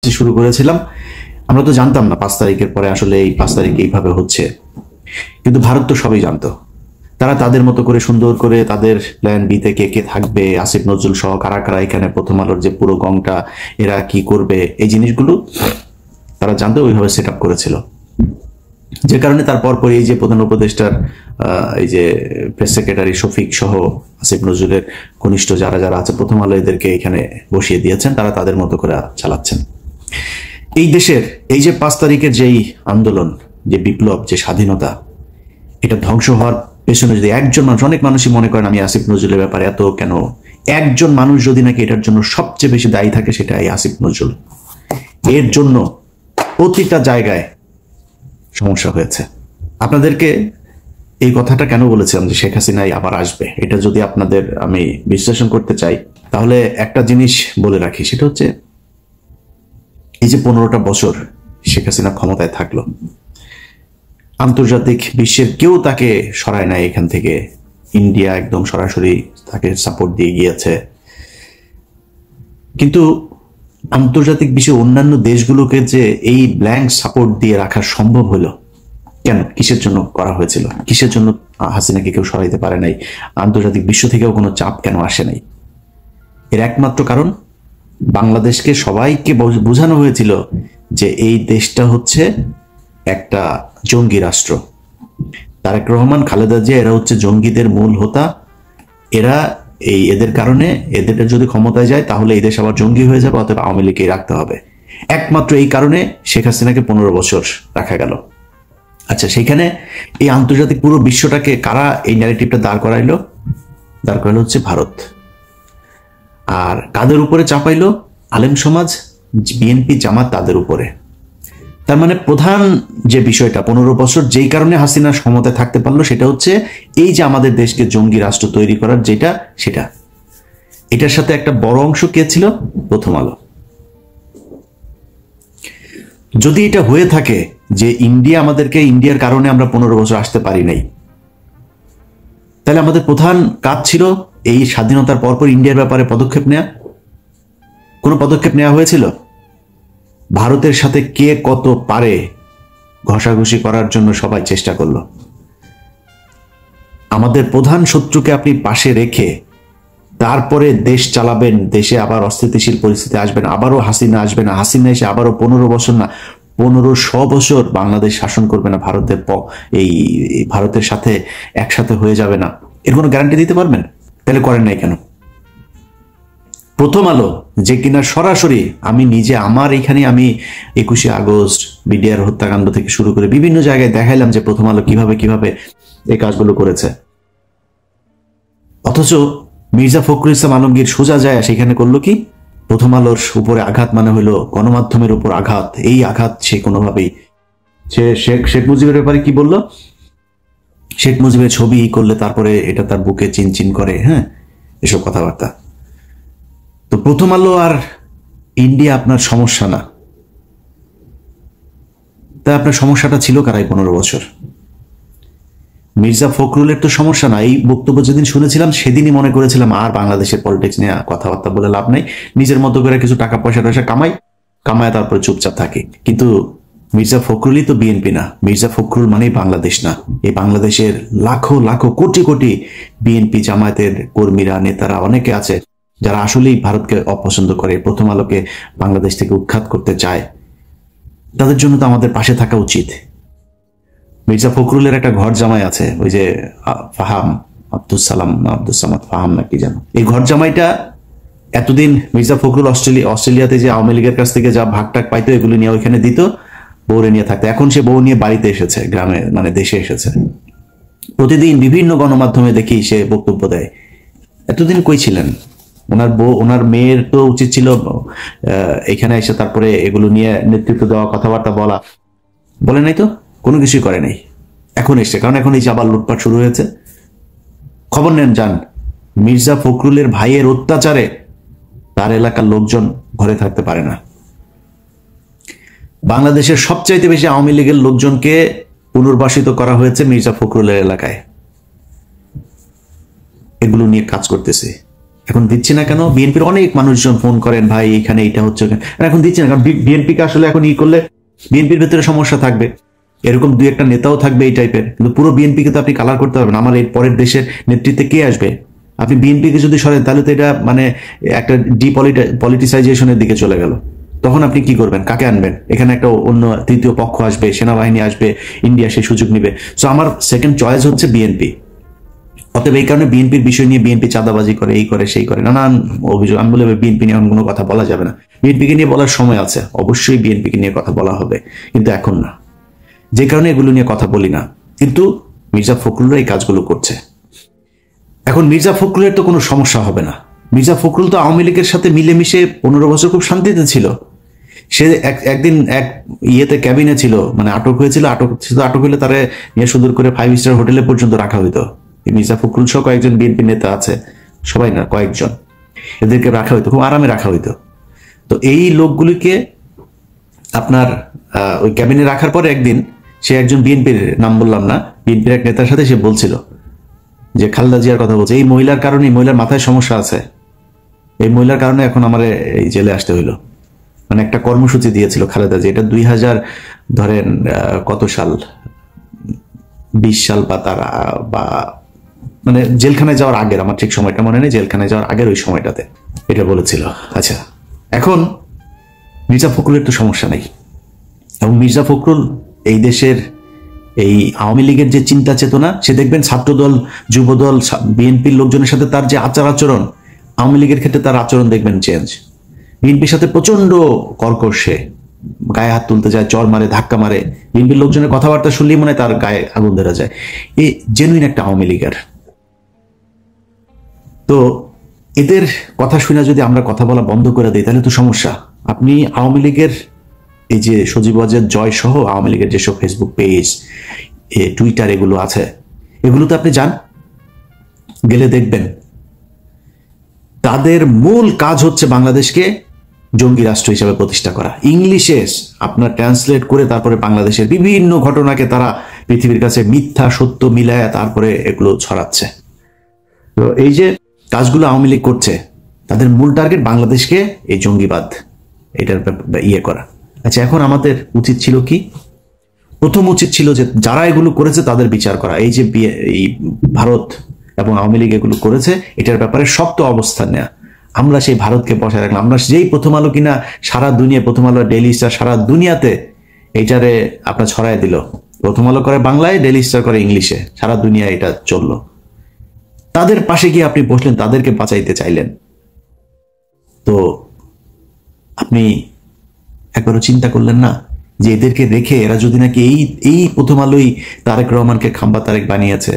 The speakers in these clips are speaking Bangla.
শুরু করেছিলাম। আমরা তো জানতাম না 5 তারিখের পরে আসলে এই 5 তারিখে এইভাবে হচ্ছে, কিন্তু ভারত তো সবই জানতো। তারা তাদের মতো করে সুন্দর করে তাদের প্ল্যান বি তে কে কে থাকবে, আসিফ নজরুল সহ কারা কারা এখানে প্রথম আলোর যে পুরো গংটা এরা কি করবে, এই জিনিসগুলো তারা জানতো, ওইভাবে সেট আপ করেছিল। যে কারণে তারপর পরে এই যে প্রধান উপদেষ্টার এই যে প্রেস সেক্রেটারি শফিক সহ আসিফ নজরুলের ঘনিষ্ঠ যারা যারা আছে প্রথম আলো এদেরকে এখানে বসিয়ে দিয়েছেন, তারা তাদের মতো করে চালাচ্ছেন। এই দেশের এই যে 5 তারিখের যেই আন্দোলন, যে বিপ্লব, যে স্বাধীনতা, এটা ধ্বংস হওয়ার পেছনে যদি একজন মানুষ, অনেক মানুষই মনে করেন আমি আসিফ নজরুলের ব্যাপারে এত কেন, একজন মানুষ যদি নাকি এটার জন্য সবচেয়ে বেশি দায়ী থাকে সেটা এই আসিফ নজরুল। এর জন্য প্রতিটা জায়গায় সমস্যা হয়েছে। আপনাদেরকে এই কথাটা কেন বলেছিলাম যে শেখ হাসিনাই আবার আসবে, এটা যদি আপনাদের আমি বিশ্লেষণ করতে চাই তাহলে একটা জিনিস বলে রাখি, সেটা হচ্ছে এই যে 15টা বছর শেখ হাসিনা ক্ষমতায় থাকলো, আন্তর্জাতিক বিশ্বের কেউ তাকে সরায় নাই এখান থেকে। ইন্ডিয়া একদম সরাসরি তাকে সাপোর্ট দিয়ে গিয়েছে, কিন্তু আন্তর্জাতিক বিশ্বের অন্যান্য দেশগুলোকে যে এই ব্ল্যাঙ্ক সাপোর্ট দিয়ে রাখা সম্ভব হলো কেন? কিসের জন্য করা হয়েছিল? কিসের জন্য হাসিনাকে কেউ সরাইতে পারে নাই? আন্তর্জাতিক বিশ্ব থেকেও কোনো চাপ কেন আসে নাই? এর একমাত্র কারণ, বাংলাদেশকে সবাইকে বোঝানো হয়েছিল যে এই দেশটা হচ্ছে একটা জঙ্গি রাষ্ট্র। তারেক রহমান, খালেদা জিয়া এরা হচ্ছে জঙ্গিদের মূল হোতা। এরা এদের কারণে, এদের যদি ক্ষমতায় যায় তাহলে এই দেশ আবার জঙ্গি হয়ে যাবে, অথবা আওয়ামী লীগকেই রাখতে হবে। একমাত্র এই কারণে শেখ হাসিনাকে 15 বছর রাখা গেল। আচ্ছা, সেইখানে এই আন্তর্জাতিক পুরো বিশ্বটাকে কারা এই ন্যারেটিভটা দাঁড় করাইলো? দাঁড় করাইলো হচ্ছে ভারত। আর কাদের উপরে চাপাইলো? আলেম সমাজ, বিএনপি, জামাত, তাদের উপরে। তার মানে প্রধান যে বিষয়টা 15 বছর যেই কারণে হাসিনা ক্ষমতায় থাকতে পারলো সেটা হচ্ছে এই যে আমাদের দেশকে জঙ্গি রাষ্ট্র তৈরি করার যেটা, সেটা। এটার সাথে একটা বড় অংশ কে ছিল? প্রথম আলো। যদি এটা হয়ে থাকে যে ইন্ডিয়ার কারণে আমরা 15 বছর আসতে পারি নাই, তাহলে আমাদের প্রধান কাজ ছিল এই স্বাধীনতার পরপর ইন্ডিয়ার ব্যাপারে পদক্ষেপ নেওয়া। কোনো পদক্ষেপ নেওয়া হয়েছিল? ভারতের সাথে কে কত পারে ঘষাঘষি করার জন্য সবাই চেষ্টা করলো। আমাদের প্রধান শত্রুকে আপনি পাশে রেখে তারপরে দেশ চালাবেন, দেশে আবার অস্থিতিশীল পরিস্থিতি আসবেন, আবারও হাসিনা আসবে না, হাসিনা এসে আবারও 15 বছর না 1500 বছর বাংলাদেশ শাসন করবে না, ভারতের সাথে একসাথে হয়ে যাবে না, এর কোনো গ্যারান্টি দিতে পারবেন? তাহলে করেন নাই কেন? প্রথম আলো যে কিনা সরাসরি, আমি নিজে আমার এখানে আমি 21শে আগস্ট বিডিআর হত্যাকাণ্ড থেকে শুরু করে বিভিন্ন জায়গায় দেখাইলাম যে প্রথম আলো কিভাবে কিভাবে এই কাজগুলো করেছে। অথচ মির্জা ফখরুল ইসলাম আলমগীর সোজা যায় সেখানে করলো কি? প্রথম আলোর উপরে আঘাত মানে হলো গণমাধ্যমের উপর আঘাত। এই আঘাত সে কোনোভাবেই, সে শেখ মুজিবের ব্যাপারে কি বলল? শেখ মুজিবের ছবি করলে তারপরে এটা তার বুকে চিনচিন করে, হ্যাঁ, এসব কথাবার্তা। তো প্রথম আলো আর ইন্ডিয়া আপনার সমস্যা না, তাই আপনার সমস্যাটা ছিল কারাই 15 বছর? মির্জা ফখরুলের তো সমস্যা না। এই বক্তব্য যেদিন শুনেছিলাম সেদিনই মনে করেছিলাম আর বাংলাদেশের পলিটিক্স নিয়ে কথাবার্তা বলে লাভ নাই, নিজের মতো করে কিছু টাকা পয়সা কামায় তারপরে চুপচাপ থাকে। কিন্তু মির্জা ফখরুলই তো বিএনপি না, মির্জা ফখরুল মানেই বাংলাদেশ না। এই বাংলাদেশের লাখো লাখো কোটি কোটি বিএনপি জামায়াতের কর্মীরা, নেতারা অনেকে আছে যারা আসলেই ভারতকে অপছন্দ করে, প্রথম আলোকে বাংলাদেশ থেকে উৎখাত করতে চায়। তাদের জন্য তো আমাদের পাশে থাকা উচিত। মির্জা ফখরুলের একটা ঘর জামাই আছে, ওই যে ফাহাম, আব্দুল সামাদ ফাহাম নাকি যেন, এই ঘর জামাইটা এতদিন মির্জা ফখরুল অস্ট্রেলিয়াতে যে আওয়ামী লীগের কাছ থেকে যা ভাগটাক পাইতো এগুলো নিয়ে ওইখানে দিত, বউরে নিয়ে থাকতো। এখন সে বউ নিয়ে বাড়িতে এসেছে, গ্রামে মানে দেশে এসেছে। প্রতিদিন বিভিন্ন গণমাধ্যমে দেখি সে বক্তব্য দেয়। এতদিন কই ছিলেন? ওনার মেয়ের তো উচিত ছিল এখানে এসে তারপরে এগুলো নিয়ে নেতৃত্ব দেওয়া, কথাবার্তা বলা। বলে নাই তো, কোনো কিছুই করে নাই। এখন এসছে, কারণ এখন এই যে আবার লুটপাট শুরু হয়েছে। খবর নেন, যান। মির্জা ফখরুলের ভাইয়ের অত্যাচারে তার এলাকার লোকজন ঘরে থাকতে পারে না। বাংলাদেশের সবচাইতে বেশি আওয়ামী লীগের লোকজনকে পুনর্বাসিত করা হয়েছে মির্জা ফখরুলের এলাকায়। এগুলো নিয়ে কাজ করতেছে। এখন দিচ্ছে না কেন? বিএনপির অনেক মানুষজন ফোন করেন, ভাই এখানে এটা হচ্ছে, এখন দিচ্ছে না কারণ বিএনপিকে আসলে এখন করলে বিএনপির ভেতরে সমস্যা থাকবে, এরকম দুই একটা নেতাও থাকবে এই টাইপের, কিন্তু পুরো বিএনপিকে তো আপনি কালার করতে পারবেন। আমার এর পরের দেশের নেতৃত্বে কে আসবে? আপনি বিএনপিকে যদি সরেন তাহলে তো এটা মানে একটা ডিপলিটিসাইজেশনের দিকে চলে গেল। তখন আপনি কি করবেন? কাকে আনবেন? এখানে একটা অন্য তৃতীয় পক্ষ আসবে, সেনাবাহিনী আসবে, ইন্ডিয়া সেই সুযোগ নিবে। সো আমার সেকেন্ড চয়েস হচ্ছে বিএনপি। অতএব এই কারণে বিএনপির বিষয় নিয়ে বিএনপি চাঁদাবাজি করে, এই করে সেই করে, নানান অভিযোগ। আমি বলে বিএনপি নিয়ে কোনো কথা বলা যাবে না। বিএনপিকে নিয়ে বলার সময় আছে, অবশ্যই বিএনপিকে নিয়ে কথা বলা হবে, কিন্তু এখন না। যে কারণে এগুলো নিয়ে কথা বলি না। কিন্তু মির্জা ফখরুলরা এই কাজগুলো করছে। এখন মির্জা ফখরুলের তো কোনো সমস্যা হবে না। মির্জা ফখরুল তো আওয়ামী লীগের সাথে মিলেমিশে 15 বছর খুব শান্তিতে ছিল। সে একদিন এক ইয়েতে ক্যাবিনে ছিল, মানে আটক হয়েছিল, আটক হলে তারা নিয়ে সুদূর করে 5 স্টার হোটেলে পর্যন্ত রাখা হইতো। মির্জা ফখরুল সহ কয়েকজন বিএনপি নেতা আছে, সবাই না কয়েকজন, এদেরকে রাখা হইতো, খুব আরামে রাখা হইতো। তো এই লোকগুলিকে আপনার ওই ক্যাবিনে রাখার পরে একদিন সে একজন বিএনপির, নাম বললাম না, বিএনপির এক নেতার সাথে সে বলছিল যে খালেদা জিয়ার কথা বলছে, এই মহিলার কারণে, মহিলার মাথায় সমস্যা আছে, এই মহিলার কারণে এখন আমার এই জেলে আসতে হইলো। মানে একটা কর্মসূচি দিয়েছিল খালেদা জিয়া, এটা 2000 ধরেন কত সাল, 20 সাল বা তার বা মানে জেলখানায় যাওয়ার আগের, আমার ঠিক সময়টা মনে নেই, জেলখানায় যাওয়ার আগের ওই সময়টাতে এটা বলেছিল। আচ্ছা, এখন মির্জা ফখরুলের তো সমস্যা নেই, এবং মির্জা ফখরুল এই দেশের এই আওয়ামী লীগের যে চিন্তা চেতনা, সে দেখবেন ছাত্রদল, যুবদল, বিএনপির লোকজনের সাথে তার যে আচরণ, আওয়ামী লীগের ক্ষেত্রে তার আচরণ দেখবেন চেঞ্জ। বিএনপির সাথে প্রচন্ড কর্কশে, গায়ে হাত তুলতে যায়, চর মারে, ধাক্কা মারে। বিএনপির লোকজনের কথাবার্তা শুনলেই মনে হয় তার গায়ে আগুন ধরা যায়। এই জেনুইন একটা আওয়ামী লীগের। তো এদের কথা শুনে যদি আমরা কথা বলা বন্ধ করে দিই তাহলে তো সমস্যা। আপনি আওয়ামী লীগের এই যে সজীব ওয়াজেদ জয় সহ আওয়ামী লীগের যেসব ফেসবুক পেজ, টুইটার এগুলো আছে, এগুলোতে আপনি যান, গেলে দেখবেন তাদের মূল কাজ হচ্ছে বাংলাদেশকে জঙ্গি রাষ্ট্র হিসেবে প্রতিষ্ঠা করা। ইংলিশে আপনার ট্রান্সলেট করে তারপরে বাংলাদেশের বিভিন্ন ঘটনাকে তারা পৃথিবীর কাছে মিথ্যা সত্য মিলায় তারপরে এগুলো ছড়াচ্ছে। তো এই যে কাজগুলো আওয়ামী লীগ করছে, তাদের মূল টার্গেট বাংলাদেশকে এই জঙ্গিবাদ এটার ইয়ে করা। আচ্ছা, এখন আমাদের উচিত ছিল কি? প্রথম উচিত ছিল যে যারা এগুলো করেছে তাদের বিচার করা। এই যে এই ভারত এবং আওয়ামী লীগ এগুলো করেছে, এটার ব্যাপারে শক্ত অবস্থান নেওয়া। আমরা সেই ভারতকে বসায় রাখলাম। আমরা যেই প্রথম আলো কিনা সারা দুনিয়া, প্রথম আলো, ডেইলি স্টার সারা দুনিয়াতে এইটারে আপনার ছড়াই দিল। প্রথম আলো করে বাংলায়, ডেইলি স্টার করে ইংলিশে, সারা দুনিয়া এটা চললো। তাদের পাশে গিয়ে আপনি বসলেন, তাদেরকে বাঁচাইতে চাইলেন। তো আপনি একবারও চিন্তা করলেন না যে এদেরকে রেখে এরা যদি নাকি এই প্রথম আলোই তারেক রহমানকে খাম্বা তারেক বানিয়েছে,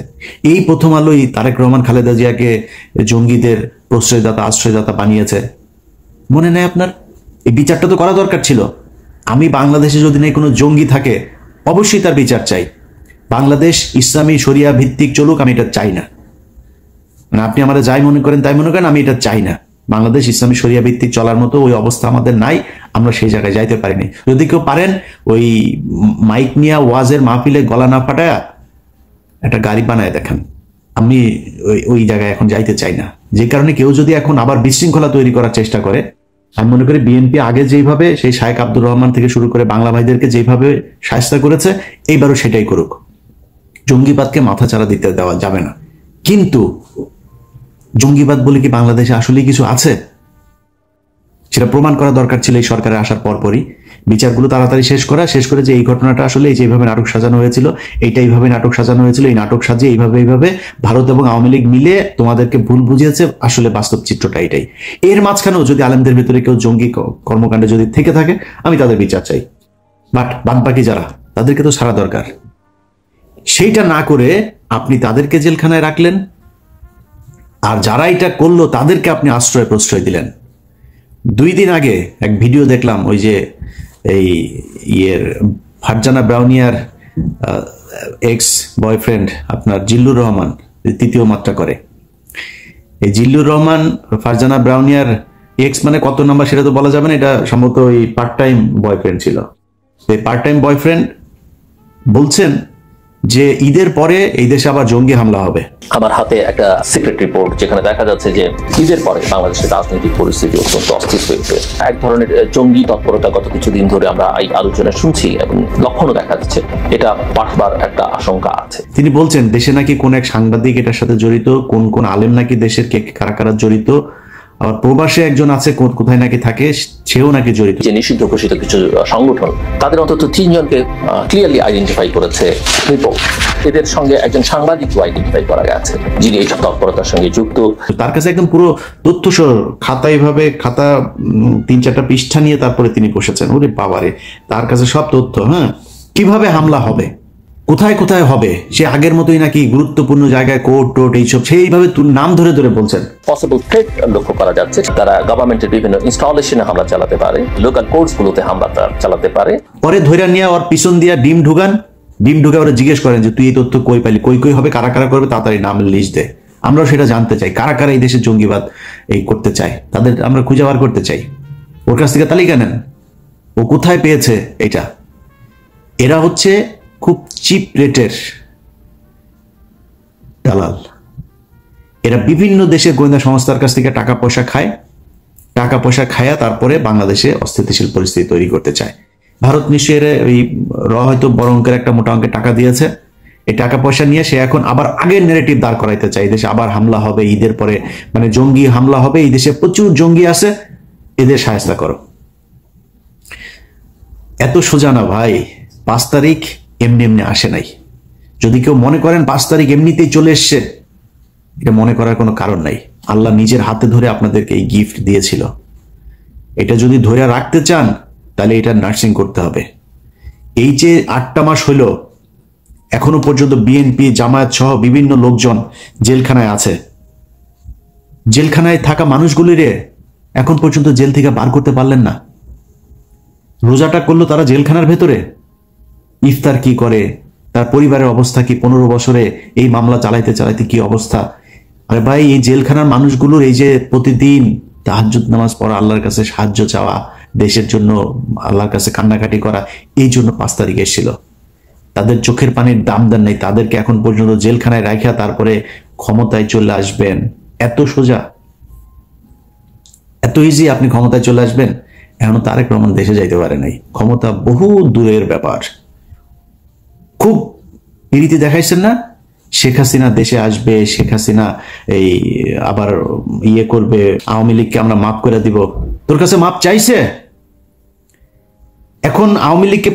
এই প্রথম আলোই তারেক রহমান খালেদা জিয়াকে জঙ্গিদের প্রশ্রয়দাতা, আশ্রয়দাতা বানিয়েছে, মনে নেই আপনার? এই বিচারটা তো করা দরকার ছিল। আমি বাংলাদেশে যদি নেই কোনো জঙ্গি থাকে, অবশ্যই তার বিচার চাই। বাংলাদেশ ইসলামী শরিয়া ভিত্তিক চলুক, আমি এটা চাই না। মানে আপনি আমরা যাই মনে করেন তাই মনে করেন, আমি এটা চাই না। বাংলাদেশ ইসলামী শরিয়া ভিত্তিক চলার মতো ওই অবস্থা আমাদের নাই, আমরা সেই জায়গায় যাইতে পারিনি। যদি কেউ পারেন, ওই মাইক নিয়ে ওয়াজের মাহফিলে গলা না ফাটায়া একটা গাড়ি বানায় দেখেন। আমি ওই জায়গায় এখন যাইতে চাই না। যে কারণে কেউ যদি এখন আবার বিশৃঙ্খলা তৈরি করার চেষ্টা করে, আমি মনে করি বিএনপি আগে যেইভাবে সেই শায়েখ আব্দুর রহমান থেকে শুরু করে বাংলা ভাইদেরকে যেইভাবে শায়েস্তা করেছে, এইবারও সেটাই করুক। জঙ্গিবাদকে মাথাচাড়া দিতে দেওয়া যাবে না। কিন্তু জঙ্গিবাদ বলে কি বাংলাদেশে আসলে কিছু আছে? সেটা প্রমাণ করা দরকার ছিল এই সরকারে আসার পরপরই। বিচারগুলো তাড়াতাড়ি শেষ করে যে এই ঘটনাটা আসলে যেভাবে নাটক সাজানো হয়েছিল, এইটা এইভাবে নাটক সাজানো হয়েছিল, এই নাটক সাজিয়ে এইভাবে ভারত এবং আওয়ামী লীগ মিলে তোমাদেরকে ভুল বুঝিয়েছে, আসলে বাস্তব চিত্রটা এটাই। এর মাঝখানেও যদি আলেমদের ভিতরে কেউ জঙ্গি কর্মকাণ্ডে যদি থেকে থাকে, আমি তাদের বিচার চাই। বাট বাদবাকি যারা, তাদেরকে তো ছাড়া দরকার। সেইটা না করে আপনি তাদেরকে জেলখানায় রাখলেন, আর যারা এটা করলো তাদেরকে আপনি আশ্রয় প্রশ্রয় দিলেন। 2 দিন আগে এক ভিডিও দেখলাম, ওই যে এই ফারজানা ব্রাউনিয়ার এক্স বয়ফ্রেন্ড আপনার জিল্লুর রহমান, তৃতীয় মাত্রা করে। এই জিল্লুর রহমান ফারজানা ব্রাউনিয়ার এক্স মানে কত নাম্বার সেটা তো বলা যাবে না, এটা সম্ভবত ওই পার্ট টাইম বয়ফ্রেন্ড ছিল। এই পার্ট টাইম বয়ফ্রেন্ড বলছেন যে ঈদের পরে এই দেশে আবার জঙ্গি হামলা হবে। আমার হাতে একটা সিক্রেট রিপোর্ট যেখানে দেখা যাচ্ছে যে ঈদের পরে বাংলাদেশের রাজনৈতিক পরিস্থিতি অত্যন্ত অস্থির হয়ে উঠবে। এক ধরনের জঙ্গি তৎপরতা গত কিছুদিন ধরে আমরা এই আলোচনা শুনছি এবং লক্ষণও দেখা যাচ্ছে, এটা বাড়বার একটা আশঙ্কা আছে। তিনি বলছেন দেশে নাকি কোন এক সাংবাদিক এটার সাথে জড়িত, কোন কোন আলেম নাকি দেশের কে কারা কারা জড়িত, আবার প্রবাসে একজন আছে কোথায় নাকি থাকে, সেও নাকি জড়িত। যে নিষিদ্ধ ঘোষিত কিছু সংগঠন তাদের অন্তত 3 জনকে ক্লিয়ারলি আইডেন্টিফাই করেছে রিপোর্ট। এদের সঙ্গে একজন সাংবাদিকও আইডেন্টিফাই করা গেছে যিনি এইসব তৎপরতার সঙ্গে যুক্ত। তার কাছে একদম পুরো তথ্য খাতা, এইভাবে খাতা 3-4টা পৃষ্ঠা নিয়ে তারপরে তিনি বসেছেন। ওরে বাবারে, তার কাছে সব তথ্য। হ্যাঁ, কিভাবে হামলা হবে, কোথায় কোথায় হবে, সে আগের মতোই নাকি গুরুত্বপূর্ণ জায়গায় কোর্ট টোট এইসব সেইভাবে নাম ধরে ধরে বলছেন। পসিবল থ্রেট লক্ষ্য করা যাচ্ছে, তারা গভর্নমেন্টের বিভিন্ন ইনস্টলেশনে হামলা চালাতে পারে, লোকাল কোর্টস গুলোতে হামলা চালাতে পারে। পরে ধরে নিয়ে ওর পিছন দিয়া ডিম ঢুকে ওরা জিজ্ঞেস করেন যে তুই এই তথ্য কই পাইলি, কই হবে, কারা কারা করবে, তাড়াতাড়ি নামের লিস্ট দে। আমরাও সেটা জানতে চাই, কারা কারা এই দেশে জঙ্গিবাদ এই করতে চায়, তাদের আমরা খুঁজে বার করতে চাই। ওর কাছ থেকে তালিকা নেন, ও কোথায় পেয়েছে এটা। এরা হচ্ছে খুব চিপ রেটের দালাল। এরা বিভিন্ন দেশের গোয়েন্দা সংস্থার কাছ থেকে টাকা পয়সা খায়া তারপরে বাংলাদেশে অস্থিতিশীল পরিস্থিতি তৈরি করতে চায়। ভারত নিশ্চয়ই ওই হয়তো বড় অঙ্কের একটা মোটা অঙ্কের টাকা দিয়েছে। এই টাকা পয়সা নিয়ে সে এখন আবার আগের নেগেটিভ দাঁড় করাইতে চায়, দেশে আবার হামলা হবে ঈদের পরে, মানে জঙ্গি হামলা হবে, এই দেশে প্রচুর জঙ্গি আছে, এদের সাহায্য করো। এত সোজা না ভাই, 5 তারিখ এমনি এমনি আসে নাই। যদি কেউ মনে করেন 5 তারিখ এমনিতেই চলে এসছে, এটা মনে করার কোনো কারণ নাই। আল্লাহ নিজের হাতে ধরে আপনাদেরকে এই গিফট দিয়েছিল। এটা যদি ধরে রাখতে চান তাহলে এটা নার্সিং করতে হবে। এই যে 8টা মাস হইল, এখনো পর্যন্ত বিএনপি জামায়াত সহ বিভিন্ন লোকজন জেলখানায় আছে। জেলখানায় থাকা মানুষগুলিরে এখন পর্যন্ত জেল থেকে বার করতে পারলেন না। রোজাটা করলো তারা জেলখানার ভেতরে, ইফতার কি করে, তার পরিবারের অবস্থা কি, 15 বছরে এই মামলা চালাইতে চালাইতে কি অবস্থা। আরে ভাই, এই জেলখানার মানুষগুলোর এই যে প্রতিদিন তাহাজ্জুদ নামাজ পড়া, আল্লাহর কাছে সাহায্য চাওয়া, দেশের জন্য আল্লাহর কাছে কান্নাকাটি করা, এই জন্য 5 তারিখ এসেছিল। তাদের চোখের পানির দাম দেন নাই, তাদেরকে এখন পর্যন্ত জেলখানায় রাখা তারপরে ক্ষমতায় চলে আসবেন। এত সোজা, এত ইজি আপনি ক্ষমতায় চলে আসবেন। এখনো তারেক রহমান দেশে যাইতে পারে নাই। ক্ষমতা বহু দূরের ব্যাপার। খুব পিরিতি দেখাইছেন না, শেখ হাসিনা দেশে আসবে, শেখ হাসিনা এই আবার ইয়ে করবে, আওয়ামী লীগকে আমরা মাফ করে দিব। তোর কাছে মাপ চাইছে? এখন আওয়ামী লীগকে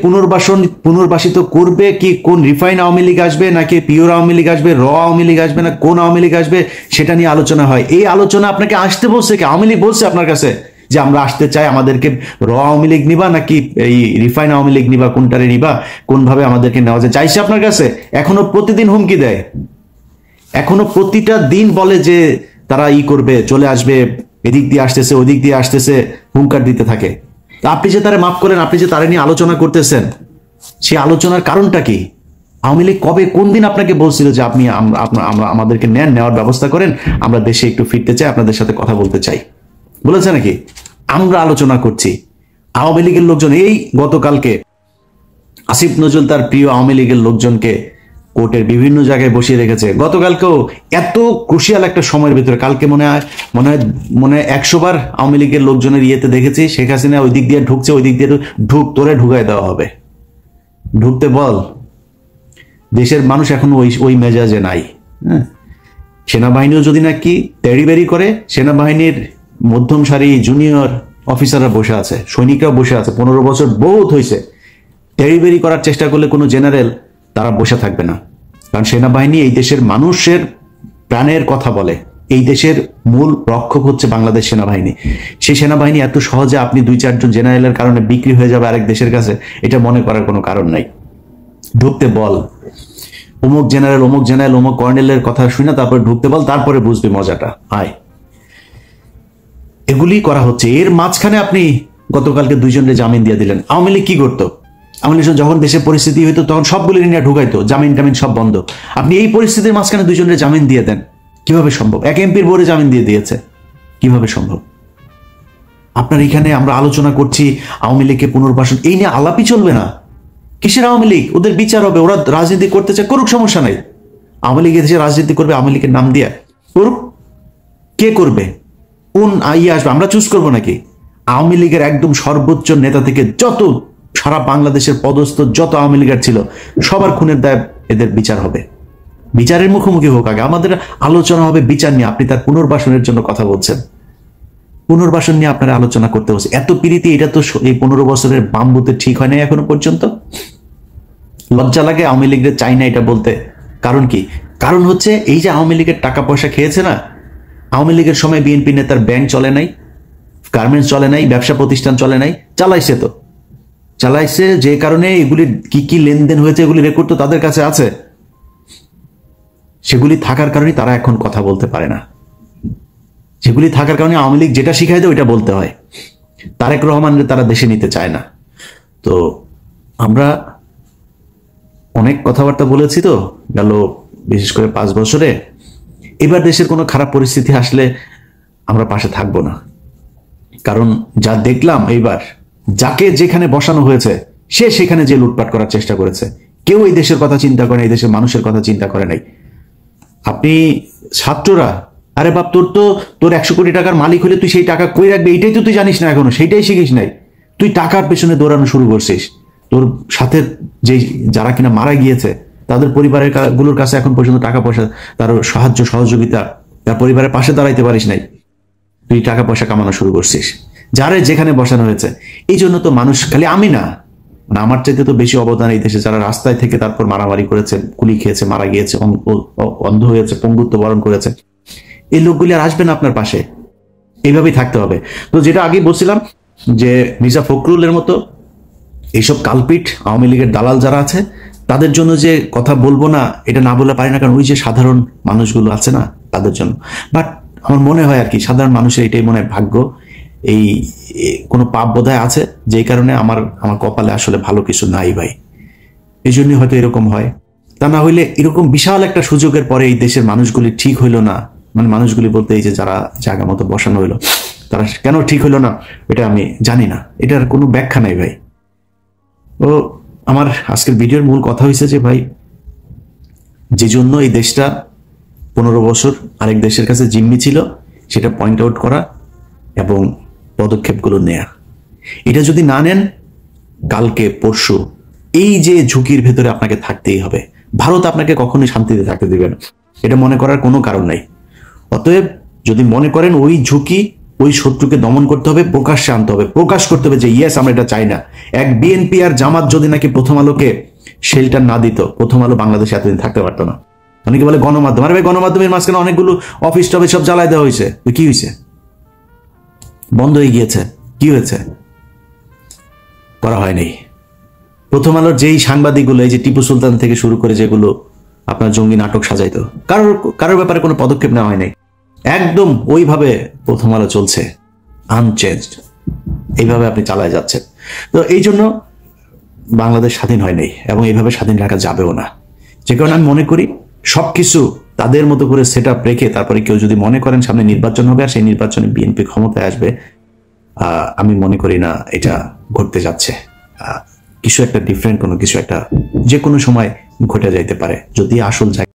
পুনর্বাসিত করবে কি? কোন রিফাইন আওয়ামী লীগ আসবে, নাকি পিওর আওয়ামী লীগ আসবে, র আওয়ামী লীগ আসবে, না কোন আওয়ামী লীগ আসবে, সেটা নিয়ে আলোচনা হয়। এই আলোচনা আপনাকে আসতে বলছে কি? আওয়ামী লীগ বলছে আপনার কাছে যে আমরা আসতে চাই, আমাদেরকে র আওয়ামী লীগ নিবা নাকি এই রিফাইন আওয়ামী লীগ নিবা, কোনটারে নিবা, কোনভাবে আমাদেরকে নেওয়া যায়, চাইছে আপনার কাছে? এখনো প্রতিদিন হুমকি দেয়, এখনো প্রতিটা দিন বলে যে তারা করবে, চলে আসবে, এদিক দিয়ে আসতেছে, ওদিক দিয়ে আসতেছে, হুঙ্কার দিতে থাকে। আপনি যে তারা মাফ করেন, আপনি যে তারা নিয়ে আলোচনা করতেছেন, সেই আলোচনার কারণটা কি? আওয়ামী লীগ কবে কোন দিন আপনাকে বলছিল যে আপনি আমাদেরকে নেওয়ার ব্যবস্থা করেন, আমরা দেশে একটু ফিরতে চাই, আপনাদের সাথে কথা বলতে চাই, বলেছে নাকি? আমরা আলোচনা করছি। আওয়ামী লীগের লোকজন এই গতকালকে আসিফ নজরুল তার প্রিয় আওয়ামী লীগের লোকজনকে কোর্টের বিভিন্ন জায়গায় বসিয়ে রেখেছে। গতকালকেও এত ক্রুশিয়াল একটা সময়ের ভিতরে, কালকে মনে হয় 100 বার আওয়ামী লীগের লোকজনের ইয়েতে দেখেছি শেখ হাসিনা ওই দিক দিয়ে ঢুকছে, ওই দিক দিয়ে তোরে ঢুকাই দেওয়া হবে, ঢুকতে বল। দেশের মানুষ এখন ওই মেজাজে নাই। হ্যাঁ, সেনাবাহিনীও যদি নাকি তেড়িবেড়ি করে, সেনাবাহিনীর মধ্যম সারি জুনিয়র অফিসাররা বসে আছে, সৈনিকরাও বসে আছে, 15 বছর বহুত হয়েছে। তেড়িবেড়ি করার চেষ্টা করলে কোনো জেনারেল তারা বসে থাকবে না, কারণ সেনাবাহিনী এই দেশের মানুষের প্রাণের কথা বলে। এই দেশের মূল রক্ষক হচ্ছে বাংলাদেশ সেনাবাহিনী। সেই সেনাবাহিনী এত সহজে আপনি 2-4 জন জেনারেলের কারণে বিক্রি হয়ে যাবে আরেক দেশের কাছে, এটা মনে করার কোনো কারণ নাই। ঢুকতে বল, অমুক জেনারেল অমুক কর্নেলের কথা শুনে তারপরে ঢুকতে বল, তারপরে বুঝবি মজাটা। আয়, এগুলি করা হচ্ছে। এর মাঝখানে আপনি গতকালকে 2 জনের জামিন দিয়ে দিলেন। আওয়ামী লীগ কি করতো? আওয়ামী লীগ যখন দেশের পরিস্থিতি হইতো তখন সবগুলি নিয়ে ঢুকাইতো, জামিন টামিন সব বন্ধ। আপনি এই পরিস্থিতির মাঝখানে 2 জনের জামিন দিয়ে দেন, কিভাবে সম্ভব? এক এমপির বোর্ডে জামিন দিয়ে দিয়েছে, কিভাবে সম্ভব? আপনার এখানে আমরা আলোচনা করছি আওয়ামী লীগকে পুনর্বাসন, এই নিয়ে আলাপই চলবে না। কিসের আওয়ামী লীগ? ওদের বিচার হবে, ওরা রাজনীতি করতে চায় করুক, সমস্যা নাই। আওয়ামী লীগ এদেশে রাজনীতি করবে, আওয়ামী লীগের নাম দিয়ে করুক। কে করবে? কোন ইয়ে আসবে? আমরা চুজ করবো নাকি? আওয়ামী লীগের একদম সর্বোচ্চ নেতা থেকে যত সারা বাংলাদেশের পদস্থ যত আওয়ামী লীগের ছিল সবার খুনের দায় এদের বিচার হবে। বিচারের মুখোমুখি হোক আগে, আমাদের আলোচনা হবে বিচার নিয়ে। আপনি তার পুনর্বাসনের জন্য কথা বলছেন, পুনর্বাসন নিয়ে আপনারা আলোচনা করতে বলছে। এত প্রীতি, এটা তো এই 15 বছরের বাম্বুতে ঠিক হয় নাই এখনো পর্যন্ত। লজ্জা লাগে আওয়ামী লীগের চাই না এটা বলতে। কারণ কি? কারণ হচ্ছে এই যে আওয়ামী লীগের টাকা পয়সা খেয়েছে না, আওয়ামী লীগের সময় বিএনপি নেতার ব্যাংক চলে নাই, গার্মেন্টস চলে নাই, ব্যবসা প্রতিষ্ঠান চলে নাই, চালাইছে তো চালাইছে। যে কারণে এগুলি কি কি লেনদেন হয়েছে এগুলি রেকর্ড তো তাদের কাছে আছে। সেগুলি থাকার কারণে তারা এখন কথা বলতে পারে না। সেগুলি থাকার কারণে আওয়ামী লীগ যেটা শিখাই দেয় ওইটা বলতে হয়। তারেক রহমানের তারা দেশে নিতে চায় না। তো আমরা অনেক কথাবার্তা বলেছি তো গেল বিশেষ করে 5 বছরে। এবার দেশের কোনো খারাপ পরিস্থিতি আসলে আমরা পাশে থাকবো না। কারণ যা দেখলাম এইবার, যাকে যেখানে বসানো হয়েছে সে সেখানে যে লুটপাট করার চেষ্টা করেছে। কেউ এই দেশের কথা চিন্তা করে, এই দেশের মানুষের কথা চিন্তা করে নাই। আপনি ছাত্ররা, আরে বাপ, তোর 100 কোটি টাকার মালিক হলে তুই সেই টাকা কই রাখবে এইটাই তো তুই জানিস না এখনো, সেইটাই শিখিস নাই। তুই টাকার পেছনে দৌড়ানো শুরু করছিস। তোর সাথে যে যারা কিনা মারা গিয়েছে তাদের পরিবারের গুলোর কাছে এখন পর্যন্ত টাকা পয়সা, তার সাহায্য সহযোগিতা, তার পরিবারের পাশে দাঁড়াইতে পারিস নাই। তুই টাকা পয়সা কামানো শুরু করছিস যারে যেখানে বসানো হয়েছে। এই জন্য তো মানুষ, খালি আমি না, মানে আমার চাইতে তো বেশি অবদান এই দেশে যারা রাস্তায় থেকে তারপর মারামারি করেছে, গুলি খেয়েছে, মারা গিয়েছে, অন্ধ হয়েছে, পঙ্গুত্ব বরণ করেছে, এই লোকগুলি আর আসবে না আপনার পাশে। এইভাবেই থাকতে হবে। তো যেটা আগে বলছিলাম যে মির্জা ফখরুলের মতো এইসব কালপিট আওয়ামী লীগের দালাল যারা আছে তাদের জন্য যে কথা বলবো না, এটা না বলে পারি না। কারণ ওই যে সাধারণ মানুষগুলো আছে না, তাদের জন্য। বাট আমার মনে হয় আর কি সাধারণ মানুষের এটাই মনে হয় ভাগ্য, এই কোনো পাপ বোধহয় আছে, যেই কারণে আমার কপালে আসলে ভালো কিছু নাই ভাই। এই জন্যই হয়তো এরকম হয়। তা না হইলে এরকম বিশাল একটা সুযোগের পরে এই দেশের মানুষগুলি ঠিক হইলো না, মানে মানুষগুলি বলতে এই যে যারা জায়গা মতো বসানো হইলো তারা কেন ঠিক হইলো না এটা আমি জানি না, এটার কোনো ব্যাখ্যা নাই ভাই। ও আমার আজকের ভিডিওর মূল কথা হয়েছে যে ভাই, যে জন্য এই দেশটা 15 বছর আরেক দেশের কাছে জিম্মি ছিল সেটা পয়েন্ট আউট করা এবং পদক্ষেপগুলো নেয়া। এটা যদি না নেন, কালকে পরশু এই যে ঝুঁকির ভেতরে আপনাকে থাকতেই হবে। ভারত আপনাকে কখনোই শান্তিতে থাকতে দিবে না, এটা মনে করার কোনো কারণ নাই। অতএব যদি মনে করেন ওই ঝুঁকি, ওই শত্রুকে দমন করতে হবে, প্রকাশ্যে আনতে হবে, প্রকাশ করতে হবে যে ইয়েস আমরা এটা চাই না। এক বিএনপি আর জামাত যদি নাকি প্রথম আলোকে শেল্টার না দিত, প্রথম আলো বাংলাদেশে এতদিন থাকতে পারতো না। অনেকে বলে গণমাধ্যম, আরে ভাই গণমাধ্যমের মাঝখানে অনেকগুলো অফিস টফিস সব জ্বালাই দেওয়া হয়েছে, কি হয়েছে? বন্ধ হয়ে গিয়েছে, কি হয়েছে? করা হয়নি। প্রথম আলোর যেই সাংবাদিকগুলো, এই যে টিপু সুলতান থেকে শুরু করে যেগুলো আপনার জঙ্গি নাটক সাজাইতো, কারোর ব্যাপারে কোনো পদক্ষেপ নেওয়া হয়নি। একদম ওইভাবে প্রথম আলো চলছে, আনচেঞ্জড, এইভাবে আপনি চালায় যাচ্ছেন। তো এই জন্য বাংলাদেশ স্বাধীন হয়নি এবং এইভাবে স্বাধীন রাখা যাবেও না। যে কারণে আমি মনে করি সবকিছু তাদের মতো করে সেট আপ রেখে তারপরে কেউ যদি মনে করেন সামনে নির্বাচন হবে আর সেই নির্বাচনে বিএনপি ক্ষমতায় আসবে, আমি মনে করি না এটা ঘটতে যাচ্ছে। কিছু একটা ডিফারেন্ট, কোনো কিছু একটা যে কোনো সময় ঘটে যাইতে পারে যদি আসল